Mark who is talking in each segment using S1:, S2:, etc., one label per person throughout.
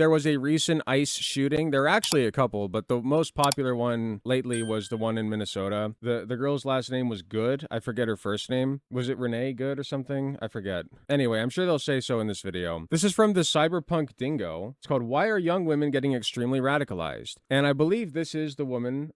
S1: there was a recent ICE shooting. There are actually a couple, but the most popular one lately was the one in Minnesota. The girl's last name was Good. I forget her first name. Was it Renee Good or something? I forget. Anyway, I'm sure they'll say so in this video. This is from the Cyberpunk Dingo. It's called Why Are Young Women Getting Extremely Radicalized? And I believe this is the woman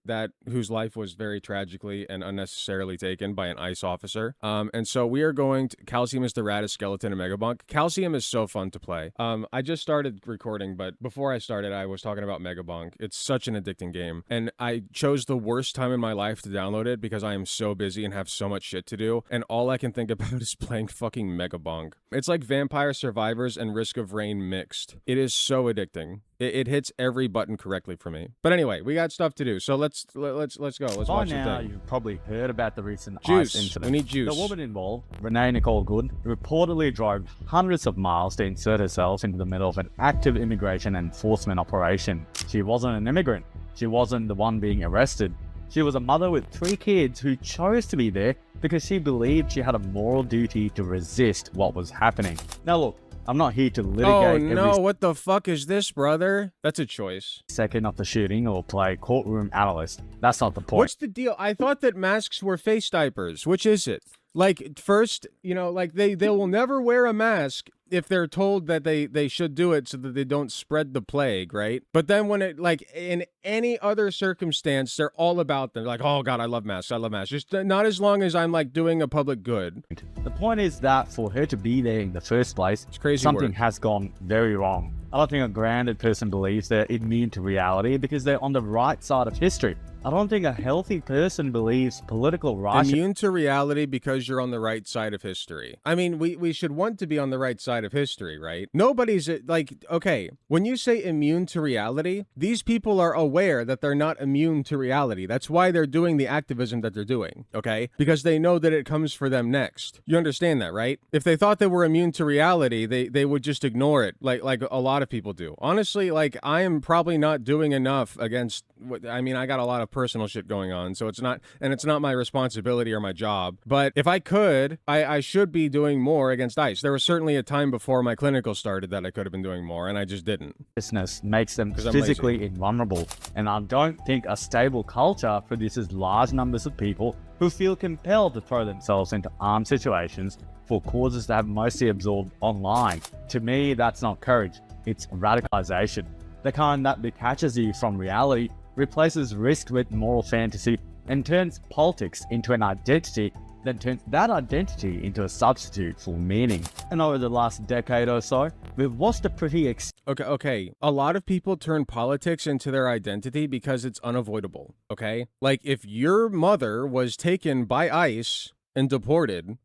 S1: whose life was very tragically and unnecessarily taken by an ICE officer. And so we are going to... Calcium is the raddest skeleton in Megabunk. Calcium is so fun to play. I just started recording, but before I started, I was talking about Megabunk. It's such an addicting game. And I chose the worst time in my life to download it because I am so busy and have so much shit to do. And all I can think about is playing fucking Megabunk. It's like Vampire Survivors and Risk of Rain mixed. It is so addicting. It hits every button correctly for me. But anyway, we got stuff to do. So let's go. Let's watch the thing.
S2: Now, you've probably heard about the recent
S1: juice.
S2: ICE incident.
S1: We need juice.
S2: The woman involved, Renee Nicole Good, reportedly drove hundreds of miles to insert herself into the middle of an active immigration enforcement operation. She wasn't an immigrant. She wasn't the one being arrested. She was a mother with 3 kids who chose to be there because she believed she had a moral duty to resist what was happening. Now look, I'm not here to litigate
S1: every... what the fuck is this, brother? That's a choice.
S2: Second of the shooting or play courtroom analyst. That's not the point.
S1: What's the deal? I thought that masks were face diapers. Which is it? Like, first, you know, like they will never wear a mask if they're told that they should do it so that they don't spread the plague, right? But then when it, like, in any other circumstance, they're all about them. Like, oh God, I love masks. I love masks. Just not as long as I'm like doing a public good.
S2: The point is that for her to be there in the first place,
S1: it's crazy
S2: something has gone very wrong. I don't think a grounded person believes they're immune to reality because they're on the right side of history. I don't think a healthy person believes political right...
S1: Immune to reality because you're on the right side of history. I mean, we should want to be on the right side of history, right? Nobody's like, okay, when you say immune to reality, these people are aware that they're not immune to reality. That's why they're doing the activism that they're doing, okay? Because they know that it comes for them next. You understand that, right? If they thought they were immune to reality, they would just ignore it, like a lot of people do. Honestly, like, I am probably not doing enough against... I mean, I got a lot of personal shit going on, so it's not my responsibility or my job. But if I could, I should be doing more against ICE. There was certainly a time before my clinical started that I could have been doing more, and I just didn't.
S2: Business makes them physically invulnerable, and I don't think a stable culture produces large numbers of people who feel compelled to throw themselves into armed situations for causes that have mostly absorbed online. To me, that's not courage, it's radicalization. The kind that detaches you from reality, replaces risk with moral fantasy, and turns politics into an identity, then turns that identity into a substitute for meaning. And over the last decade or so, we've watched a pretty
S1: Okay. A lot of people turn politics into their identity because it's unavoidable, okay? Like, if your mother was taken by ICE and deported,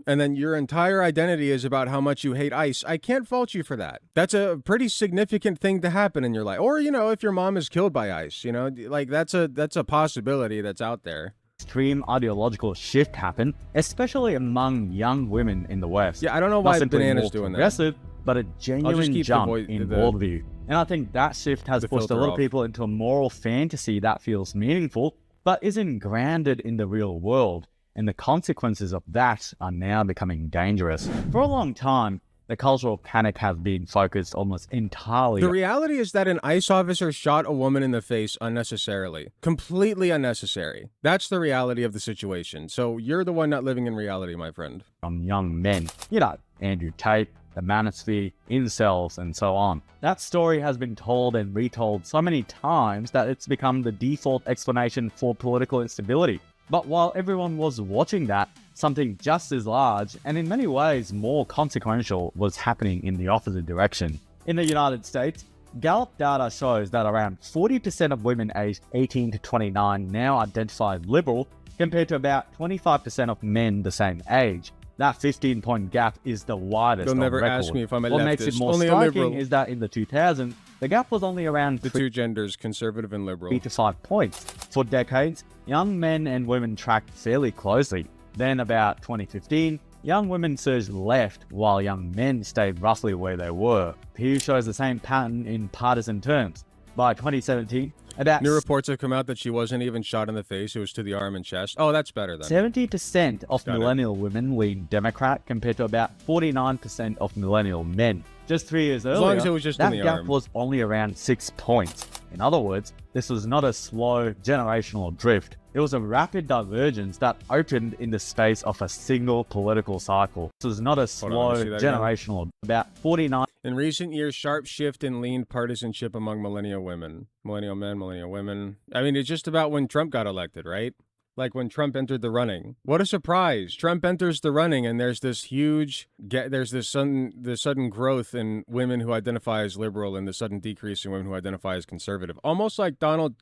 S1: and then your entire identity is about how much you hate ICE, I can't fault you for that. That's a pretty significant thing to happen in your life. Or, you know, if your mom is killed by ICE, you know, like that's a possibility that's out there.
S2: Extreme ideological shift happen, especially among young women in the West.
S1: Yeah, I don't know why Banana's doing that.
S2: But a genuine jump in worldview. And I think that shift has pushed a lot of people into a moral fantasy that feels meaningful, but isn't grounded in the real world. And the consequences of that are now becoming dangerous. For a long time, the cultural panic has been focused almost entirely...
S1: The reality is that an ICE officer shot a woman in the face unnecessarily. Completely unnecessary. That's the reality of the situation. So you're the one not living in reality, my friend.
S2: On young men. You know, Andrew Tate, the manosphere, incels, and so on. That story has been told and retold so many times that it's become the default explanation for political instability. But while everyone was watching that, something just as large, and in many ways more consequential, was happening in the opposite direction. In the United States, Gallup data shows that around 40% of women aged 18 to 29 now identify liberal, compared to about 25% of men the same age. That 15-point gap is the widest on record.
S1: They'll never ask me if I'm a leftist.
S2: What makes it more striking is that in the 2000s, the gap was only around
S1: the two genders, conservative and liberal,
S2: 3 to 5 points. For decades, young men and women tracked fairly closely. Then about 2015, young women surged left while young men stayed roughly where they were. Pew shows the same pattern in partisan terms. By 2017, about
S1: new reports have come out that she wasn't even shot in the face, it was to the arm and chest. Oh, that's better then.
S2: 70% of millennial women lean Democrat compared to about 49% of millennial men. Just 3 years
S1: As
S2: earlier,
S1: long as it was just in
S2: that
S1: the
S2: gap
S1: arm.
S2: was only around 6 points. In other words, this was not a slow generational drift. It was a rapid divergence that opened in the space of a single political cycle. This was not a slow
S1: see that again?
S2: generational. About 49
S1: In recent years, sharp shift in lean partisanship among millennial women. Millennial men, millennial women. I mean, it's just about when Trump got elected, right? Like when Trump entered the running. What a surprise. Trump enters the running and there's this huge, there's this sudden growth in women who identify as liberal and the sudden decrease in women who identify as conservative. Almost like Donald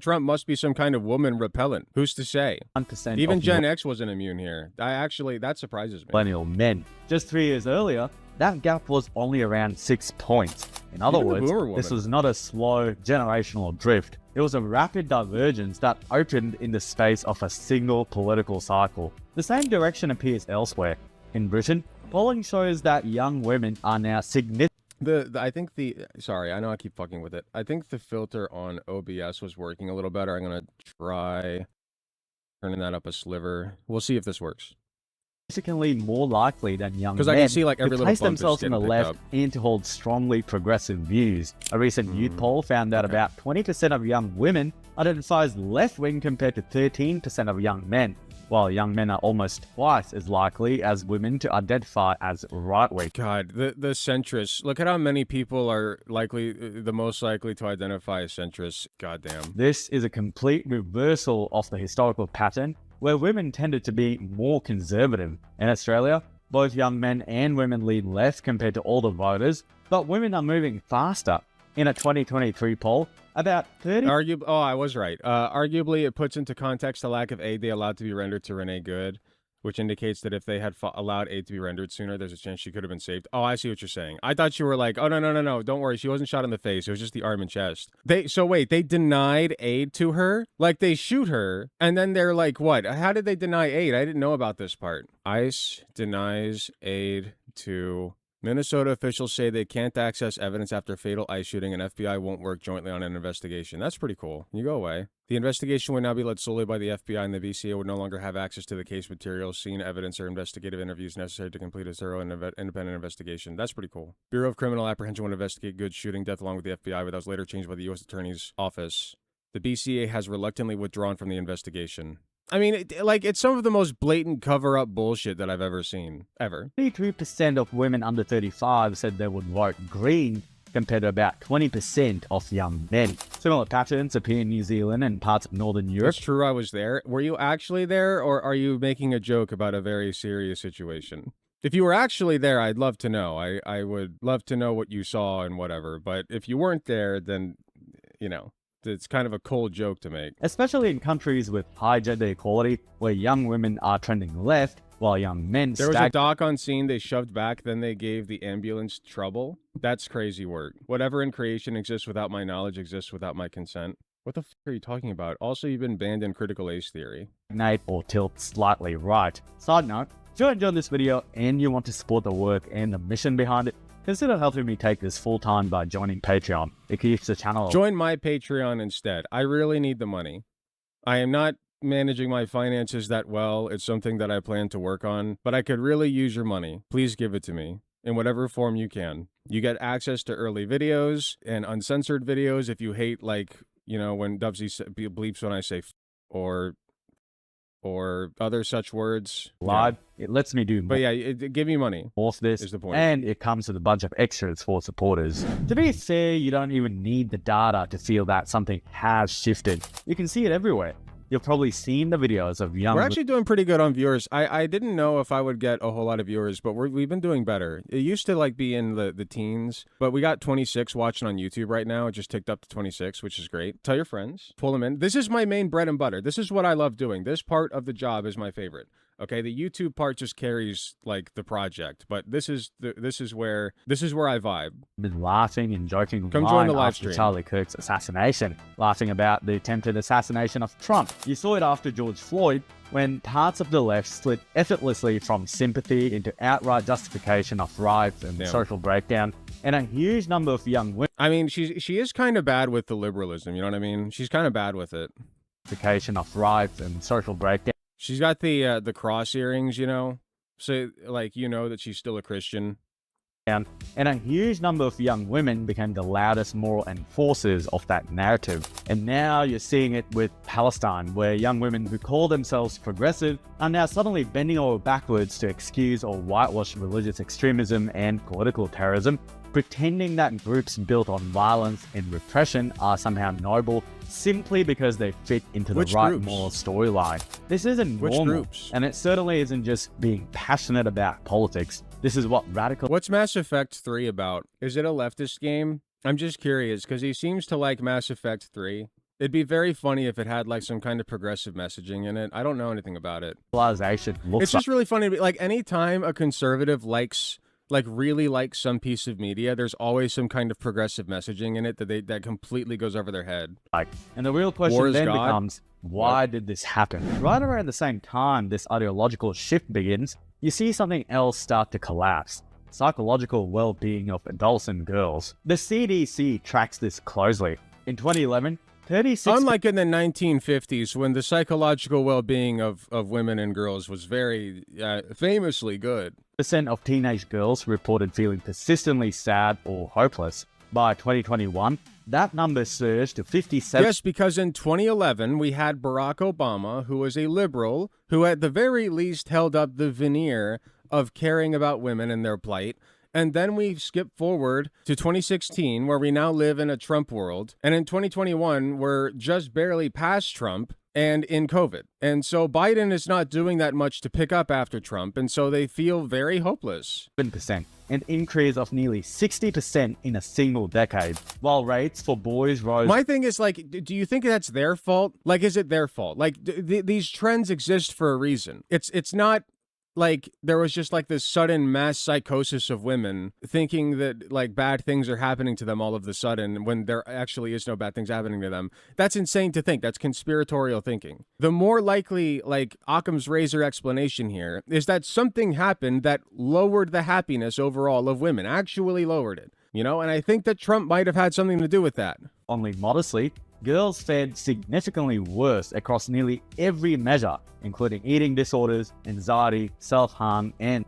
S1: Trump must be some kind of woman repellent. Who's to say?
S2: 1%
S1: Even
S2: of
S1: Gen X wasn't immune here. That surprises me.
S2: millennial men. Just 3 years earlier, that gap was only around 6 points. In other
S1: Even the
S2: words,
S1: boomer
S2: this
S1: woman.
S2: was not a slow generational drift. It was a rapid divergence that opened in the space of a single political cycle. The same direction appears elsewhere. In Britain, polling shows that young women are now significantly
S1: Sorry, I know I keep fucking with it. I think the filter on OBS was working a little better. I'm gonna try turning that up a sliver. We'll see if this works.
S2: more likely than young men
S1: Because I can see like every
S2: to
S1: little
S2: place
S1: bump is
S2: themselves on the
S1: getting
S2: left
S1: picked up.
S2: and to hold strongly progressive views. A recent youth poll found that about 20% of young women identify as left-wing compared to 13% of young men, while young men are almost twice as likely as women to identify as right-wing.
S1: God, the centrists. Look at how many people are the most likely to identify as centrists. Goddamn.
S2: This is a complete reversal of the historical pattern where women tended to be more conservative. In Australia, both young men and women lean left compared to older voters, but women are moving faster. In a 2023 poll, about 30
S1: I was right. Arguably, it puts into context the lack of aid they allowed to be rendered to Renee Good, which indicates that if they had allowed aid to be rendered sooner, there's a chance she could have been saved. Oh, I see what you're saying. I thought you were like, oh, no, don't worry. She wasn't shot in the face. It was just the arm and chest. Wait, they denied aid to her? Like, they shoot her, and then they're like, what? How did they deny aid? I didn't know about this part. ICE denies aid to... Minnesota officials say they can't access evidence after fatal ICE shooting, and FBI won't work jointly on an investigation. That's pretty cool. You go away. The investigation would now be led solely by the FBI, and the BCA would no longer have access to the case materials, scene evidence, or investigative interviews necessary to complete a thorough and independent investigation. That's pretty cool. Bureau of Criminal Apprehension would investigate Good's shooting death along with the FBI, but that was later changed by the U.S. Attorney's Office. The BCA has reluctantly withdrawn from the investigation. I mean, it's some of the most blatant cover-up bullshit that I've ever seen. Ever.
S2: 33% of women under 35 said they would vote Green, compared to about 20% of young men. Similar patterns appear in New Zealand and parts of Northern Europe.
S1: It's true I was there. Were you actually there, or are you making a joke about a very serious situation? If you were actually there, I'd love to know. I would love to know what you saw and whatever. But if you weren't there, then, you know, it's kind of a cold joke to make.
S2: Especially in countries with high gender equality, where young women are trending left, while young men
S1: There was a doc on scene they shoved back, then they gave the ambulance trouble. That's crazy work. Whatever in creation exists without my knowledge exists without my consent. What the fuck are you talking about? Also, you've been banned in critical ace theory.
S2: stagnate or tilt slightly right. Side note, if you enjoyed this video and you want to support the work and the mission behind it, consider helping me take this full time by joining Patreon. It keeps the channel...
S1: Join my Patreon instead. I really need the money. I am not managing my finances that well. It's something that I plan to work on, but I could really use your money. Please give it to me in whatever form you can. You get access to early videos and uncensored videos if you hate, like, you know, when Dubsy bleeps when I say f or other such words.
S2: live. It lets me do more.
S1: But yeah, give me money.
S2: More for this,
S1: is the point.
S2: and it comes with a bunch of extras for supporters. To be fair, you don't even need the data to feel that something has shifted. You can see it everywhere. You've probably seen the videos of young...
S1: We're actually doing pretty good on viewers. I didn't know if I would get a whole lot of viewers, but we've been doing better. It used to like be in the teens, but we got 26 watching on YouTube right now. It just ticked up to 26, which is great. Tell your friends, pull them in. This is my main bread and butter. This is what I love doing. This part of the job is my favorite. Okay, the YouTube part just carries like the project, but this is where I vibe.
S2: Been laughing and joking
S1: Come join the
S2: online
S1: live
S2: after
S1: stream.
S2: Charlie Kirk's assassination, laughing about the attempted assassination of Trump. You saw it after George Floyd, when parts of the left slid effortlessly from sympathy into outright justification of riots and social breakdown, and a huge number of young women...
S1: I mean, she is kind of bad with the liberalism, you know what I mean? She's kind of bad with it.
S2: Justification of riots and social breakdown.
S1: She's got the cross earrings, you know? So, like, you know that she's still a Christian.
S2: And a huge number of young women became the loudest moral enforcers of that narrative. And now you're seeing it with Palestine, where young women who call themselves progressive are now suddenly bending over backwards to excuse or whitewash religious extremism and political terrorism, pretending that groups built on violence and repression are somehow noble simply because they fit into the right moral storyline. This isn't normal, and it certainly isn't just being passionate about politics. This is what radical...
S1: What's Mass Effect 3 about? Is it a leftist game? I'm just curious, because he seems to like Mass Effect 3. It'd be very funny if it had like some kind of progressive messaging in it. I don't know anything about it.
S2: It's
S1: just really funny. Like anytime a conservative really likes some piece of media, there's always some kind of progressive messaging in it that completely goes over their head.
S2: And the real question then becomes, why did this happen? Right around the same time this ideological shift begins, you see something else start to collapse: psychological well-being of adolescent girls. The CDC tracks this closely. In 2011, 36...
S1: Unlike in the 1950s, when the psychological well-being of women and girls was very famously good.
S2: % of teenage girls reported feeling persistently sad or hopeless. By 2021, that number surged to 57%.
S1: Yes, because in 2011, we had Barack Obama, who was a liberal, who at the very least held up the veneer of caring about women and their plight. And then we skip forward to 2016, where we now live in a Trump world. And in 2021, we're just barely past Trump and in COVID. And so Biden is not doing that much to pick up after Trump. And so they feel very hopeless.
S2: 7%, an increase of nearly 60% in a single decade, while rates for boys rose...
S1: My thing is, like, do you think that's their fault? Like, is it their fault? Like, these trends exist for a reason. It's not... like, there was just, like, this sudden mass psychosis of women thinking that, like, bad things are happening to them all of a sudden when there actually is no bad things happening to them. That's insane to think. That's conspiratorial thinking. The more likely, like, Occam's razor explanation here is that something happened that lowered the happiness overall of women, actually lowered it, you know? And I think that Trump might have had something to do with that.
S2: Only modestly, girls fared significantly worse across nearly every measure, including eating disorders, anxiety, self-harm, and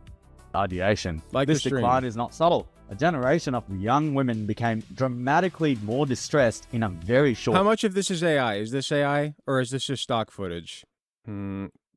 S2: ideation. This decline is not subtle. A generation of young women became dramatically more distressed in a very short...
S1: How much of this is AI? Is this AI, or is this just stock footage?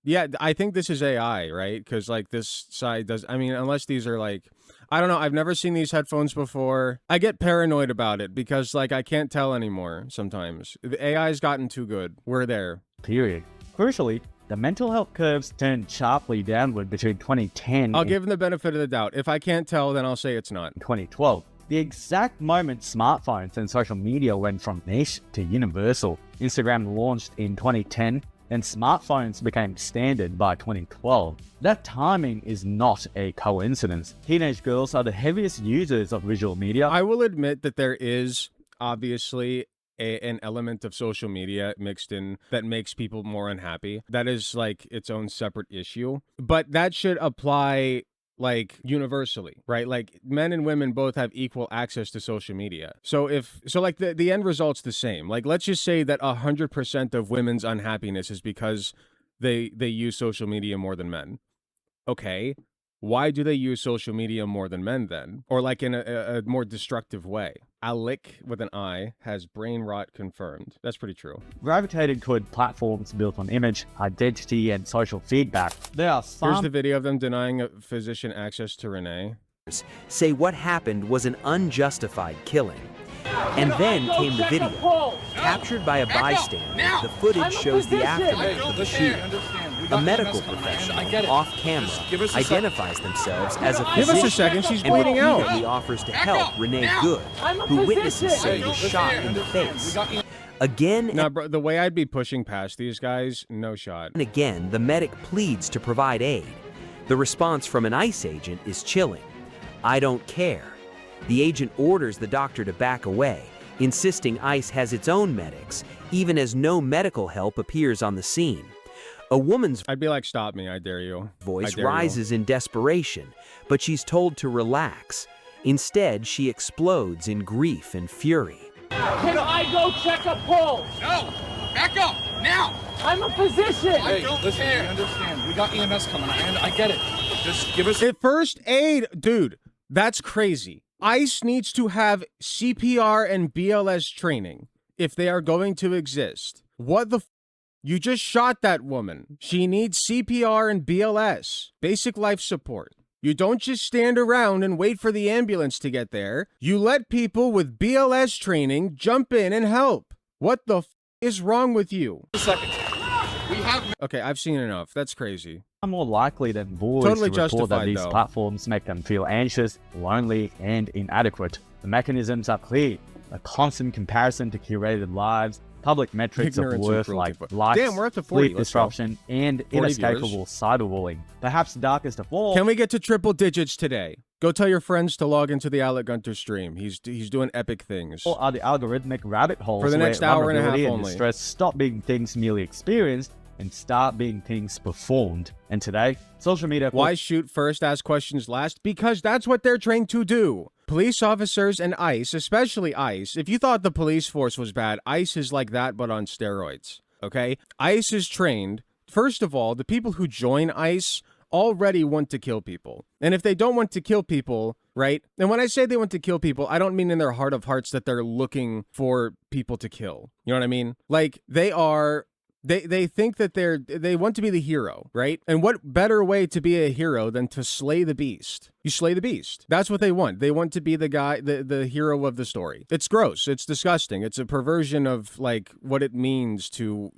S1: Yeah, I think this is AI, right? Because, like, this side does... I mean, unless these are, like... I don't know. I've never seen these headphones before. I get paranoid about it because, like, I can't tell anymore sometimes. The AI's gotten too good. We're there.
S2: Period. Crucially, the mental health curves turned sharply downward between 2010
S1: I'll give them the benefit of the doubt. If I can't tell, then I'll say it's not.
S2: 2012. The exact moment smartphones and social media went from niche to universal. Instagram launched in 2010, and smartphones became standard by 2012. That timing is not a coincidence. Teenage girls are the heaviest users of visual media.
S1: I will admit that there is obviously an element of social media mixed in that makes people more unhappy. That is like its own separate issue. But that should apply like universally, right? Like men and women both have equal access to social media. So like the end result's the same. Like let's just say that 100% of women's unhappiness is because they use social media more than men. Okay, why do they use social media more than men then? Or like in a more destructive way? Alec with an I has brain rot confirmed. That's pretty true.
S2: Gravitated toward platforms built on image, identity, and social feedback. There are some...
S1: Here's the video of them denying a physician access to Renee.
S3: Say what happened was an unjustified killing. And then came the video, captured by a bystander. The footage shows the aftermath of the shooting. A medical professional, off camera, identifies themselves as a physician.
S1: Give us a second, she's
S3: and
S1: bleeding out.
S3: repeatedly offers to help Renee Good, who witnesses say was shot in the face. Again
S1: now, bro, the way I'd be pushing past these guys, no shot.
S3: and again, the medic pleads to provide aid. The response from an ICE agent is chilling. I don't care. The agent orders the doctor to back away, insisting ICE has its own medics, even as no medical help appears on the scene. A woman's
S1: I'd be like, stop me, I dare you.
S3: voice rises in desperation, but she's told to relax. Instead, she explodes in grief and fury.
S4: Can I go check a pulse?
S5: No! Back up! Now!
S4: I'm a physician!
S5: Hey, listen, we understand. We got EMS coming. I get it. Just give us...
S1: First aid, dude. That's crazy. ICE needs to have CPR and BLS training if they are going to exist. What the You just shot that woman. She needs CPR and BLS, basic life support. You don't just stand around and wait for the ambulance to get there. You let people with BLS training jump in and help. What the is wrong with you? Okay, I've seen enough. That's crazy.
S2: More likely than boys
S1: Totally
S2: to report that these
S1: justified, though.
S2: platforms make them feel anxious, lonely, and inadequate. The mechanisms are clear. A constant comparison to curated lives, public metrics
S1: Ignorance
S2: of
S1: and
S2: worth
S1: cruelty.
S2: like likes,
S1: Damn, we're up to 40.
S2: sleep
S1: Let's go.
S2: disruption, and
S1: 40
S2: inescapable cyberbullying. Perhaps darkest of all,
S1: Can we get to triple digits today? Go tell your friends to log into the Alec Gunter stream. He's doing epic things.
S2: are the algorithmic rabbit holes
S1: For the
S2: where
S1: next hour and a half
S2: vulnerability
S1: only.
S2: distress stop being things merely experienced and start being things performed. And today, social media...
S1: Why shoot first, ask questions last? Because that's what they're trained to do. Police officers and ICE, especially ICE, if you thought the police force was bad, ICE is like that but on steroids, okay? ICE is trained, first of all, the people who join ICE already want to kill people. And if they don't want to kill people, right? And when I say they want to kill people, I don't mean in their heart of hearts that they're looking for people to kill. You know what I mean? Like, they think that they want to be the hero, right? And what better way to be a hero than to slay the beast? You slay the beast. That's what they want. They want to be the guy, the hero of the story. It's gross. It's disgusting. It's a perversion of like what it means to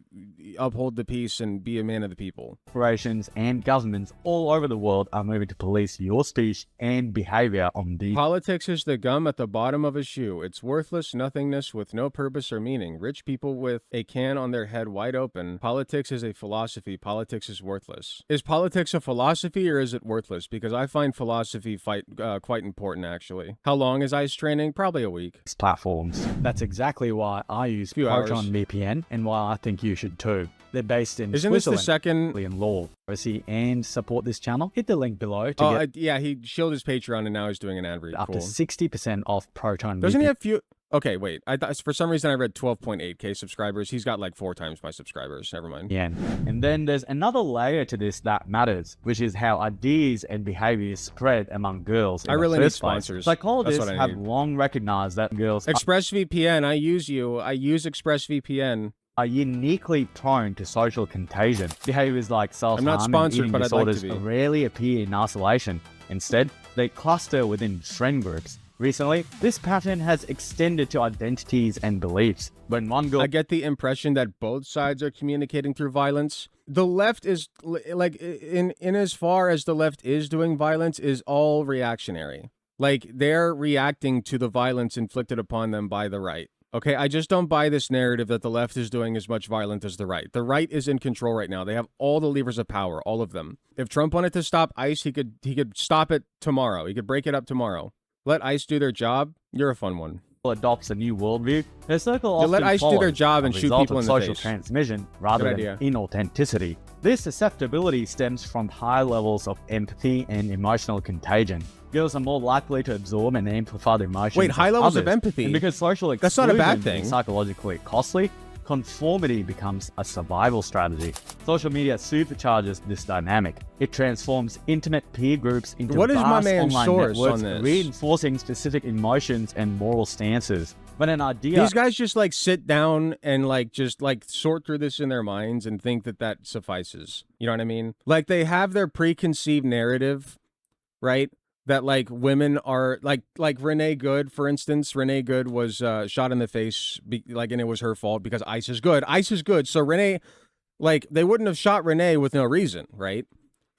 S1: uphold the peace and be a man of the people.
S2: Corporations and governments all over the world are moving to police your speech and behavior on these.
S1: Politics is the gum at the bottom of a shoe. It's worthless nothingness with no purpose or meaning. Rich people with a can on their head wide open. Politics is a philosophy. Politics is worthless. Is politics a philosophy or is it worthless? Because I find philosophy quite important, actually. How long is ICE training? Probably a week.
S2: Platforms. That's exactly why I use
S1: Few hours.
S2: Proton VPN and why I think you should too. They're based in
S1: Isn't this the
S2: Switzerland.
S1: second?
S2: In law. See and support this channel. Hit the link below to get
S1: Yeah, he shielded his Patreon and now he's doing an ad read.
S2: up
S1: Cool.
S2: to 60% off Proton
S1: Doesn't he
S2: VPN.
S1: have few? Okay, wait. I thought for some reason I read 12.8k subscribers. He's got like 4 times my subscribers. Never mind.
S2: Yeah. And then there's another layer to this that matters, which is how ideas and behaviors spread among girls.
S1: I
S2: in the
S1: really need
S2: first place.
S1: sponsors.
S2: Psychologists
S1: That's what I
S2: have
S1: need.
S2: long recognized that girls
S1: ExpressVPN, I use you. I use ExpressVPN.
S2: are uniquely prone to social contagion. Behaviors like self-harm and
S1: sponsored,
S2: eating
S1: but I'd like to
S2: disorders
S1: be.
S2: rarely appear in isolation. Instead, they cluster within friend groups. Recently, this pattern has extended to identities and beliefs. When one girl
S1: I get the impression that both sides are communicating through violence. The left is like in as far as the left is doing violence is all reactionary. Like they're reacting to the violence inflicted upon them by the right. Okay, I just don't buy this narrative that the left is doing as much violence as the right. The right is in control right now. They have all the levers of power, all of them. If Trump wanted to stop ICE, he could stop it tomorrow. He could break it up tomorrow. Let ICE do their job. You're a fun one.
S2: adopts a new worldview, her circle
S1: You let
S2: often
S1: ICE do their
S2: follows
S1: job
S2: a
S1: and shoot
S2: result
S1: people
S2: of
S1: in the
S2: social
S1: face.
S2: transmission rather
S1: Good
S2: than
S1: idea.
S2: inauthenticity. This susceptibility stems from high levels of empathy and emotional contagion. Girls are more likely to absorb and amplify the emotions
S1: Wait, high levels of
S2: others.
S1: empathy?
S2: And because social
S1: That's not a bad
S2: exclusion
S1: thing.
S2: is psychologically costly, conformity becomes a survival strategy. Social media supercharges this dynamic. It transforms intimate peer groups into
S1: What is my
S2: vast
S1: man's
S2: online
S1: source
S2: networks,
S1: on this?
S2: reinforcing specific emotions and moral stances. When an idea
S1: These guys just like sit down and like just like sort through this in their minds and think that that suffices. You know what I mean? Like they have their preconceived narrative, right? That like women are like Renee Good, for instance. Renee Good was shot in the face, and it was her fault because ICE is good. ICE is good. So Renee, like they wouldn't have shot Renee with no reason, right?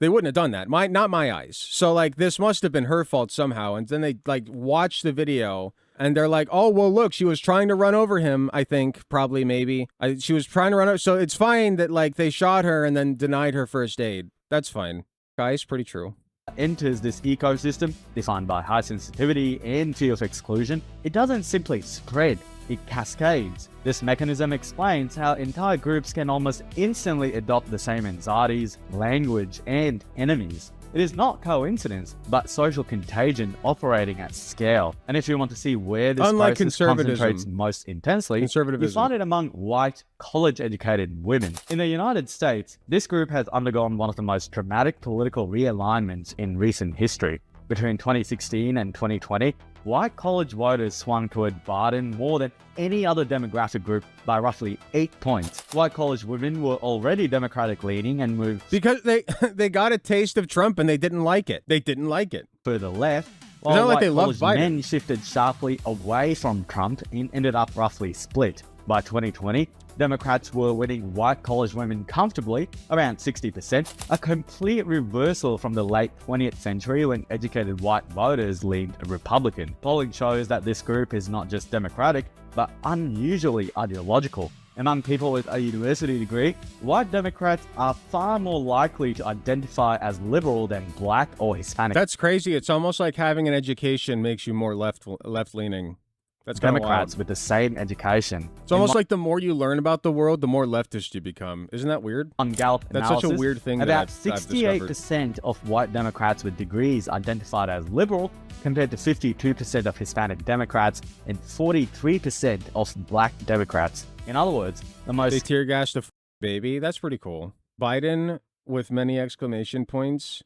S1: They wouldn't have done that. Not my ICE. So like this must have been her fault somehow. And then they like watch the video and they're like, oh well, look, she was trying to run over him. I think probably maybe she was trying to run over. So it's fine that like they shot her and then denied her first aid. That's fine. Guys, pretty true.
S2: enters this ecosystem, defined by high sensitivity and fear of exclusion, it doesn't simply spread, it cascades. This mechanism explains how entire groups can almost instantly adopt the same anxieties, language, and enemies. It is not coincidence, but social contagion operating at scale. And if you want to see where this
S1: Unlike
S2: process
S1: conservatism.
S2: concentrates most intensely, you
S1: Conservatism.
S2: find it among white, college-educated women. In the United States, this group has undergone one of the most dramatic political realignments in recent history. Between 2016 and 2020, white college voters swung toward Biden more than any other demographic group by roughly 8 points. White college women were already Democratic-leaning and moved
S1: Because they got a taste of Trump and they didn't like it. They didn't like it.
S2: further left,
S1: not
S2: while
S1: like
S2: white
S1: they love
S2: college
S1: Biden.
S2: men shifted sharply away from Trump and ended up roughly split. By 2020, Democrats were winning white college women comfortably, around 60%, a complete reversal from the late 20th century when educated white voters leaned Republican. Polling shows that this group is not just Democratic, but unusually ideological. Among people with a university degree, white Democrats are far more likely to identify as liberal than black or Hispanic.
S1: That's crazy. It's almost like having an education makes you more left-leaning. That's kind of
S2: Democrats
S1: wild.
S2: with the same education.
S1: It's almost like the more you learn about the world, the more leftist you become. Isn't that weird?
S2: On Gallup
S1: That's
S2: analysis,
S1: such a weird thing that
S2: about
S1: I've discovered.
S2: 68% of white Democrats with degrees identified as liberal, compared to 52% of Hispanic Democrats and 43% of black Democrats. In other words, the
S1: They
S2: most
S1: tear gassed a baby. That's pretty cool. Biden with many exclamation points,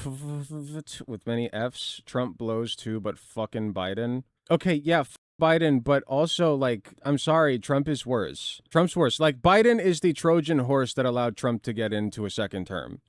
S1: with many Fs. Trump blows too, but fucking Biden. Okay, yeah, Biden, but also, like, I'm sorry, Trump is worse. Trump's worse. Like, Biden is the Trojan horse that allowed Trump to get into a second term.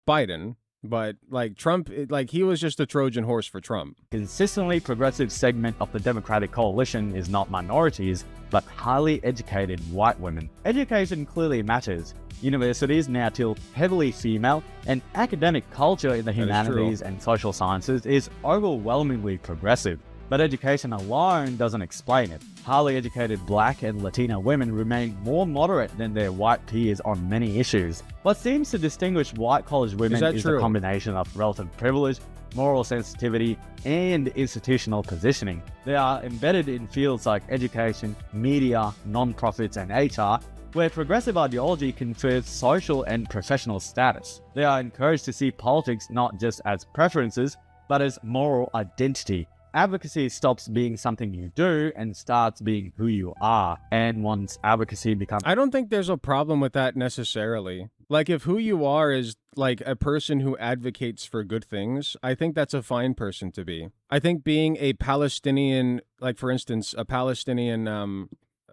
S1: Biden, but, like, Trump, like, he was just a Trojan horse for Trump.
S2: consistently progressive segment of the Democratic coalition is not minorities, but highly educated white women. Education clearly matters. Universities now tilt heavily female, and academic culture in the
S1: That is
S2: humanities and social sciences is overwhelmingly progressive. But education alone doesn't explain it. Highly educated black and Latina women remain more moderate than their white peers on many issues. What seems to distinguish white college women
S1: that
S2: is
S1: true?
S2: the combination of relative privilege, moral sensitivity, and institutional positioning. They are embedded in fields like education, media, non-profits, and HR, where progressive ideology confers social and professional status. They are encouraged to see politics not just as preferences, but as moral identity. Advocacy stops being something you do and starts being who you are. And once advocacy becomes
S1: I don't think there's a problem with that necessarily. Like, if who you are is, like, a person who advocates for good things, I think that's a fine person to be. I think being a Palestinian, like, for instance, a Palestinian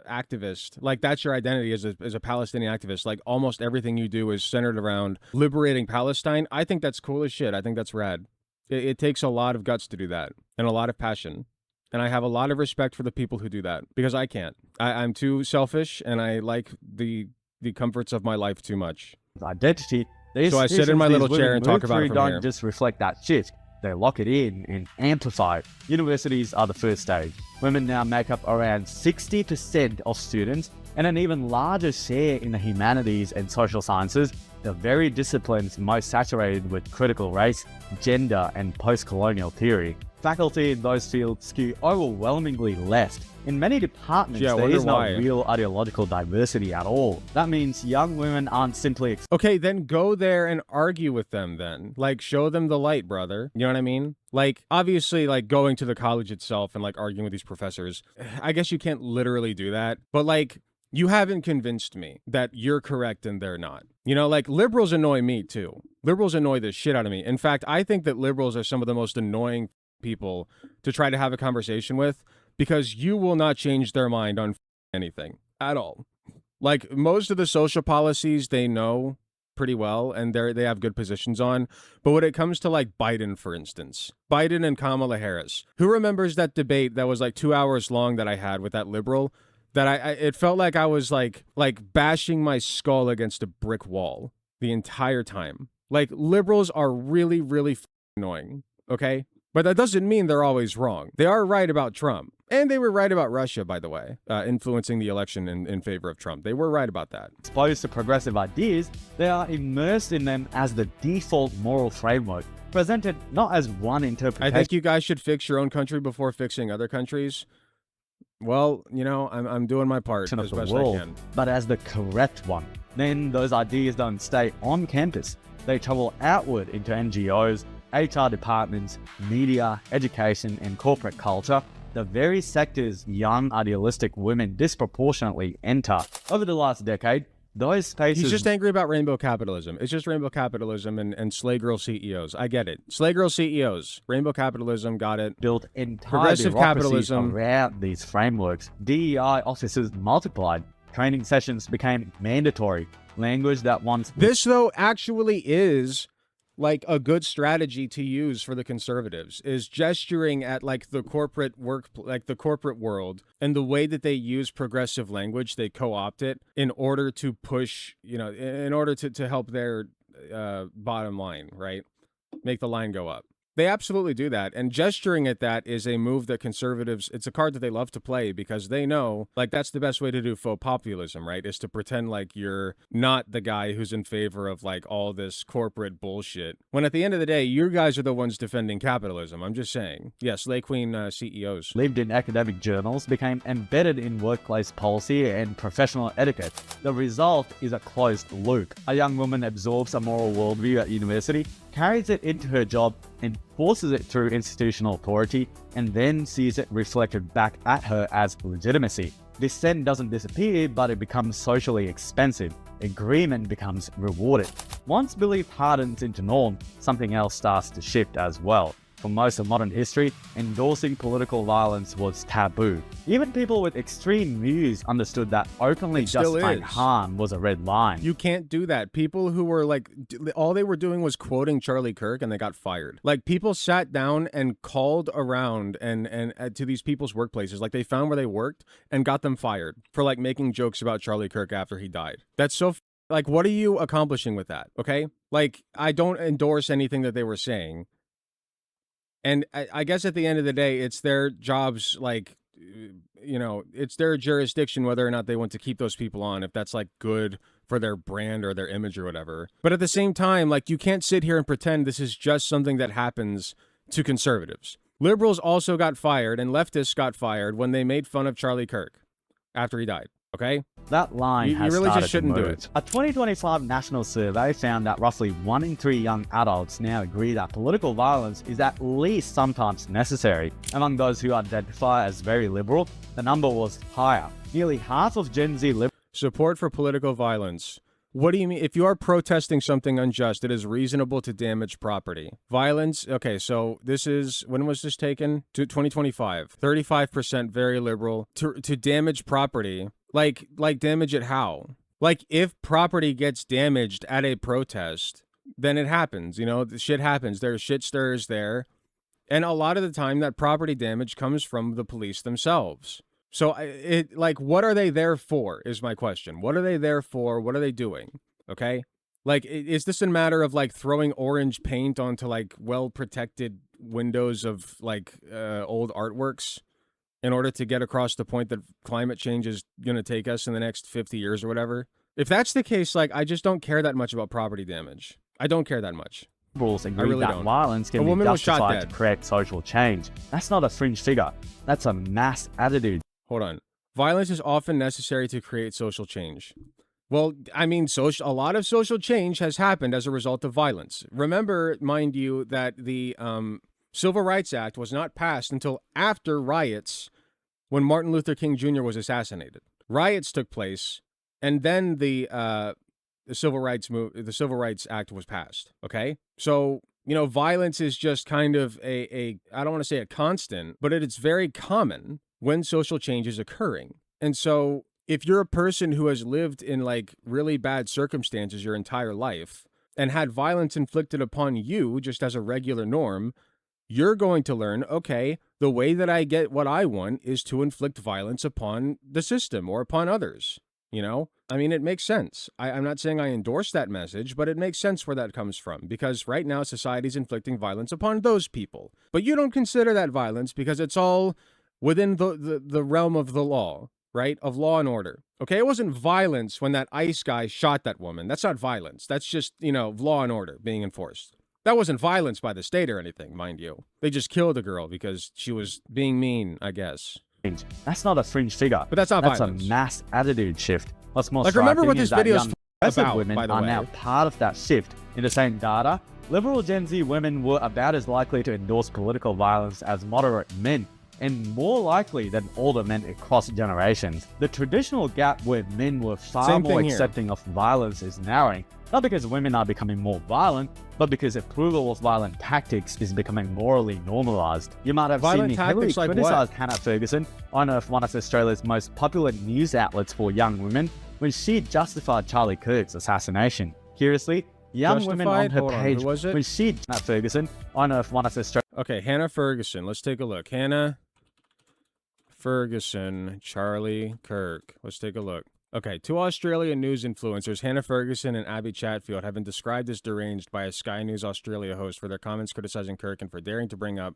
S1: activist, like, that's your identity as a Palestinian activist. Like, almost everything you do is centered around liberating Palestine. I think that's cool as shit. I think that's rad. It takes a lot of guts to do that and a lot of passion. And I have a lot of respect for the people who do that because I can't. I'm too selfish and I like the comforts of my life too much.
S2: identity, the
S1: So I sit in my
S2: institutions
S1: little
S2: these
S1: chair
S2: women
S1: and talk
S2: move
S1: about it
S2: through
S1: from
S2: don't
S1: here.
S2: just reflect that shift. They lock it in and amplify it. Universities are the first stage. Women now make up around 60% of students and an even larger share in the humanities and social sciences, the very disciplines most saturated with critical race, gender, and post-colonial theory. Faculty in those fields skew overwhelmingly left. In many departments,
S1: Yeah, I
S2: there
S1: wonder
S2: is no
S1: why.
S2: real ideological diversity at all. That means young women aren't simply
S1: Okay, then go there and argue with them then. Like, show them the light, brother. You know what I mean? Like, obviously, like, going to the college itself and, like, arguing with these professors, I guess you can't literally do that. But, like, you haven't convinced me that you're correct and they're not. You know, like, liberals annoy me, too. Liberals annoy the shit out of me. In fact, I think that liberals are some of the most annoying people to try to have a conversation with because you will not change their mind on anything at all. Like, most of the social policies they know pretty well and they have good positions on. But when it comes to, like, Biden, for instance, Biden and Kamala Harris, who remembers that debate that was like 2 hours long that I had with that liberal? That it felt like I was like bashing my skull against a brick wall the entire time. Like, liberals are really, really annoying, okay? But that doesn't mean they're always wrong. They are right about Trump. And they were right about Russia, by the way, influencing the election in favor of Trump. They were right about that.
S2: exposed to progressive ideas, they are immersed in them as the default moral framework, presented not as one
S1: I
S2: interpretation
S1: think you guys should fix your own country before fixing other countries. Well, you know, I'm doing my part
S2: of
S1: as
S2: the
S1: best
S2: world,
S1: I can.
S2: but as the correct one. Then those ideas don't stay on campus. They travel outward into NGOs, HR departments, media, education, and corporate culture, the very sectors young idealistic women disproportionately enter. Over the last decade, Those spaces
S1: He's just angry about rainbow capitalism. It's just rainbow capitalism and slay girl CEOs. I get it. Slay girl CEOs. Rainbow capitalism, got it.
S2: built entire
S1: Progressive
S2: bureaucracies
S1: capitalism.
S2: around these frameworks. DEI offices multiplied. Training sessions became mandatory. Language that once
S1: This, though, actually is like a good strategy to use for the conservatives, is gesturing at like the corporate the corporate world, and the way that they use progressive language, they co-opt it in order to push, in order to help their bottom line, right? Make the line go up. They absolutely do that. And gesturing at that is a move that conservatives, it's a card that they love to play because they know, like, that's the best way to do faux populism, right? Is to pretend like you're not the guy who's in favor of, like, all this corporate bullshit. When at the end of the day, you guys are the ones defending capitalism. I'm just saying. Yes, Lay Queen CEOs.
S2: lived in academic journals became embedded in workplace policy and professional etiquette. The result is a closed loop. A young woman absorbs a moral worldview at university, carries it into her job, enforces it through institutional authority, and then sees it reflected back at her as legitimacy. Dissent doesn't disappear, but it becomes socially expensive. Agreement becomes rewarded. Once belief hardens into norm, something else starts to shift as well. For most of modern history, endorsing political violence was taboo. Even people with extreme views understood that openly justifying harm was a red line.
S1: You can't do that. People who were like, all they were doing was quoting Charlie Kirk, and they got fired. Like, people sat down and called around and to these people's workplaces. Like, they found where they worked and got them fired for like making jokes about Charlie Kirk after he died. That's so like, what are you accomplishing with that? Okay. Like, I don't endorse anything that they were saying. And I guess at the end of the day, it's their jobs, like, it's their jurisdiction whether or not they want to keep those people on, if that's, like, good for their brand or their image or whatever. But at the same time, like, you can't sit here and pretend this is just something that happens to conservatives. Liberals also got fired, and leftists got fired when they made fun of Charlie Kirk after he died. Okay?
S2: That line
S1: You
S2: has
S1: really
S2: started
S1: just shouldn't
S2: to
S1: do
S2: move.
S1: it.
S2: A 2025 national survey found that roughly 1 in 3 young adults now agree that political violence is at least sometimes necessary. Among those who identify as very liberal, the number was higher. Nearly half of Gen Z liberals
S1: Support for political violence. What do you mean? If you are protesting something unjust, it is reasonable to damage property. Violence, okay, so this is, when was this taken? To 2025. 35% very liberal. To damage property, like damage it how? Like, if property gets damaged at a protest, then it happens, the shit happens. There's shit stirs there. And a lot of the time, that property damage comes from the police themselves. So what are they there for is my question. What are they there for? What are they doing? Okay. Like, is this a matter of like throwing orange paint onto like well-protected windows of like old artworks in order to get across the point that climate change is going to take us in the next 50 years or whatever? If that's the case, like, I just don't care that much about property damage. I don't care that much.
S2: agree
S1: really
S2: that
S1: don't.
S2: violence can
S1: A
S2: be
S1: woman was shot
S2: justified to
S1: dead.
S2: create social change. That's not a fringe figure. That's a mass attitude.
S1: Hold on. Violence is often necessary to create social change. Well, I mean, a lot of social change has happened as a result of violence. Remember, mind you, that the Civil Rights Act was not passed until after riots when Martin Luther King Jr. was assassinated. Riots took place, and then the Civil Rights Act was passed. Okay? So, violence is just kind of I don't want to say a constant, but it's very common when social change is occurring. And so if you're a person who has lived in like really bad circumstances your entire life and had violence inflicted upon you just as a regular norm, you're going to learn, okay, the way that I get what I want is to inflict violence upon the system or upon others. I mean, it makes sense. I'm not saying I endorse that message, but it makes sense where that comes from, because right now society's inflicting violence upon those people. But you don't consider that violence because it's all within the realm of the law, right? Of law and order. Okay, it wasn't violence when that ICE guy shot that woman. That's not violence. That's just, law and order being enforced. That wasn't violence by the state or anything, mind you. They just killed a girl because she was being mean, I guess.
S2: That's not a fringe figure.
S1: But that's not
S2: That's
S1: violence.
S2: a mass attitude shift. What's more
S1: Like, remember
S2: striking
S1: what
S2: is
S1: this
S2: that
S1: video's
S2: young progressive
S1: about,
S2: women
S1: by the
S2: are
S1: way.
S2: now part of that shift. In the same data, liberal Gen Z women were about as likely to endorse political violence as moderate men. and more likely than older men across generations. The traditional gap where men were far
S1: Same
S2: more
S1: thing here.
S2: accepting of violence is narrowing, not because women are becoming more violent, but because approval of violent tactics is becoming morally normalized. You might have
S1: Violent
S2: seen me heavily
S1: tactics like what?
S2: criticize Hannah Ferguson on one of Australia's most popular news outlets for young women when she justified Charlie Kirk's assassination. Curiously, young women on
S1: Justified?
S2: her
S1: Hold on,
S2: page
S1: who was it?
S2: when she Hannah Ferguson on one of Australia's
S1: Okay, Hannah Ferguson. Let's take a look. Hannah Ferguson, Charlie Kirk. Let's take a look. Okay, two Australian news influencers, Hannah Ferguson and Abby Chatfield, have been described as deranged by a Sky News Australia host for their comments criticizing Kirk and for daring to bring up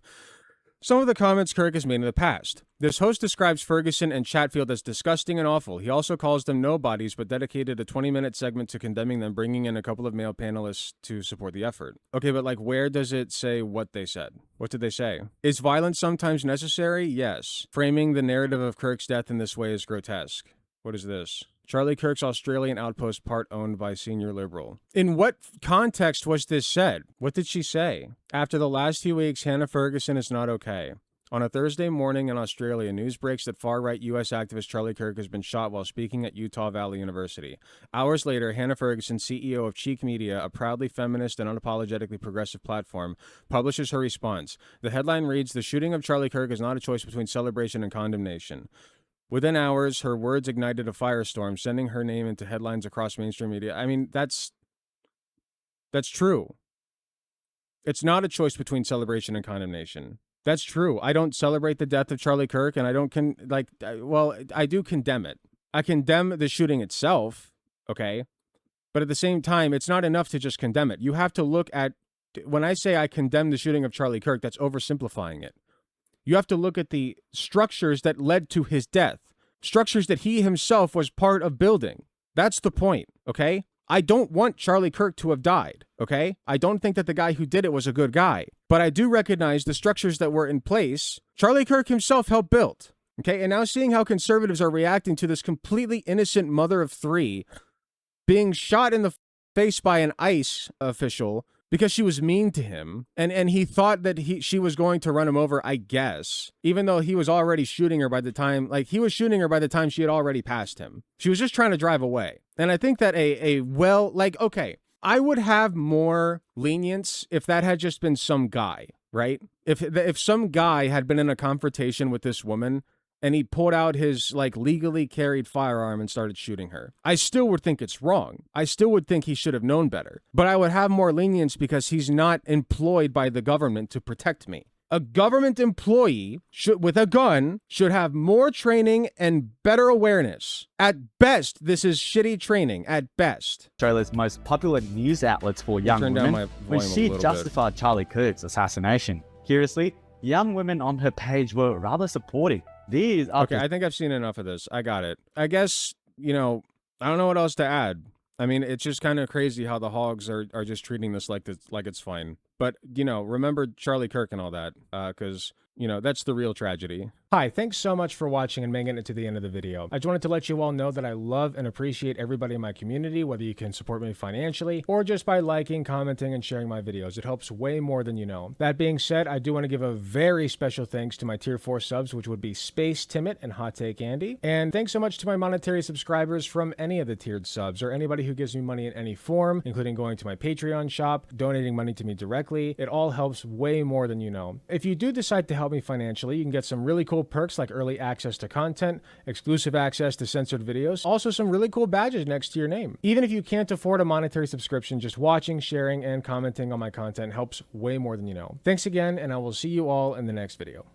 S1: some of the comments Kirk has made in the past. This host describes Ferguson and Chatfield as disgusting and awful. He also calls them nobodies, but dedicated a 20-minute segment to condemning them, bringing in a couple of male panelists to support the effort. Okay, but like, where does it say what they said? What did they say? Is violence sometimes necessary? Yes. Framing the narrative of Kirk's death in this way is grotesque. What is this? Charlie Kirk's Australian outpost, part owned by senior Liberal. In what context was this said? What did she say? After the last few weeks, Hannah Ferguson is not okay. On a Thursday morning in Australia, news breaks that far-right U.S. activist Charlie Kirk has been shot while speaking at Utah Valley University. Hours later, Hannah Ferguson, CEO of Cheek Media, a proudly feminist and unapologetically progressive platform, publishes her response. The headline reads, "The shooting of Charlie Kirk is not a choice between celebration and condemnation." Within hours, her words ignited a firestorm, sending her name into headlines across mainstream media. I mean, that's true. It's not a choice between celebration and condemnation. That's true. I don't celebrate the death of Charlie Kirk, and I don't I do condemn it. I condemn the shooting itself, okay? But at the same time, it's not enough to just condemn it. You have to look at, when I say I condemn the shooting of Charlie Kirk, that's oversimplifying it. You have to look at the structures that led to his death, structures that he himself was part of building. That's the point, okay? I don't want Charlie Kirk to have died, okay? I don't think that the guy who did it was a good guy, but I do recognize the structures that were in place Charlie Kirk himself helped build, okay? And now seeing how conservatives are reacting to this completely innocent mother of three being shot in the face by an ICE official because she was mean to him, and he thought that she was going to run him over, I guess, even though he was already shooting her by the time, he was shooting her by the time she had already passed him. She was just trying to drive away. And I think that okay, I would have more lenience if that had just been some guy, right? If some guy had been in a confrontation with this woman and he pulled out his legally carried firearm and started shooting her, I still would think it's wrong. I still would think he should have known better. But I would have more lenience because he's not employed by the government to protect me. A government employee with a gun should have more training and better awareness. At best, this is shitty training. At best.
S2: Australia's most popular news outlets for young
S1: Turn down my
S2: women when
S1: volume a
S2: she
S1: little bit.
S2: justified Charlie Kirk's assassination. Curiously, young women on her page were rather supportive. These are
S1: Okay, I think I've seen enough of this. I got it. I guess, I don't know what else to add. I mean, it's just kind of crazy how the hogs are just treating this like it's fine. But, remember Charlie Kirk and all that, because, that's the real tragedy. Hi, thanks so much for watching and making it to the end of the video. I just wanted to let you all know that I love and appreciate everybody in my community, whether you can support me financially or just by liking, commenting, and sharing my videos. It helps way more than you know. That being said, I do want to give a very special thanks to my tier 4 subs, which would be Space Timid and Hot Take Andy. And thanks so much to my monetary subscribers from any of the tiered subs or anybody who gives me money in any form, including going to my Patreon shop, donating money to me directly. It all helps way more than you know. If you do decide to help me financially, you can get some really cool perks like early access to content, exclusive access to censored videos, also some really cool badges next to your name. Even if you can't afford a monetary subscription, just watching, sharing, and commenting on my content helps way more than you know. Thanks again, and I will see you all in the next video.